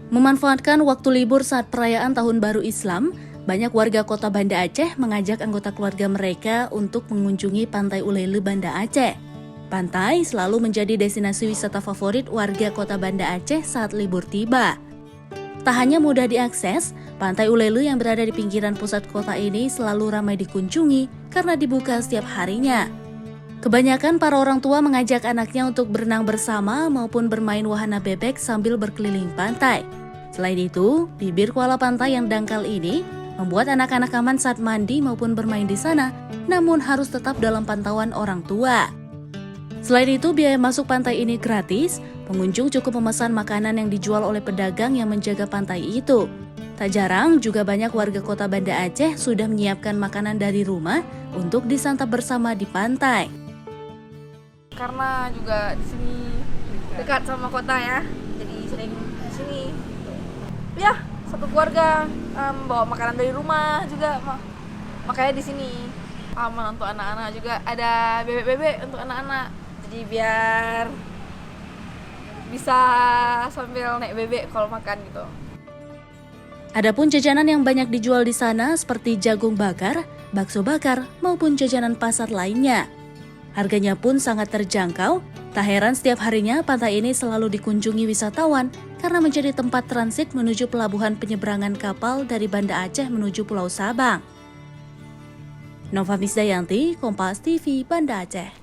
Memanfaatkan waktu libur saat perayaan Tahun Baru Islam, banyak warga kota Banda Aceh mengajak anggota keluarga mereka untuk mengunjungi Pantai Ulele Banda Aceh. Pantai selalu menjadi destinasi wisata favorit warga kota Banda Aceh saat libur tiba. Tak hanya mudah diakses, Pantai Ulele yang berada di pinggiran pusat kota ini selalu ramai dikunjungi karena dibuka setiap harinya. Kebanyakan para orang tua mengajak anaknya untuk berenang bersama maupun bermain wahana bebek sambil berkeliling pantai. Selain itu, bibir kuala pantai yang dangkal ini membuat anak-anak aman saat mandi maupun bermain di sana, namun harus tetap dalam pantauan orang tua. Selain itu, biaya masuk pantai ini gratis. Pengunjung cukup memesan makanan yang dijual oleh pedagang yang menjaga pantai itu. Tak jarang juga banyak warga kota Banda Aceh sudah menyiapkan makanan dari rumah untuk disantap bersama di pantai. Karena juga di sini dekat sama kota ya, jadi sering di sini. Ya, satu keluarga bawa makanan dari rumah juga, makanya di sini aman untuk anak-anak juga. Ada bebek-bebek untuk anak-anak, jadi biar bisa sambil naik bebek kalau makan gitu. Adapun jajanan yang banyak dijual di sana seperti jagung bakar, bakso bakar, maupun jajanan pasar lainnya. Harganya pun sangat terjangkau, tak heran setiap harinya pantai ini selalu dikunjungi wisatawan karena menjadi tempat transit menuju pelabuhan penyeberangan kapal dari Banda Aceh menuju Pulau Sabang. Nova Misdayanti, Kompas TV, Banda Aceh.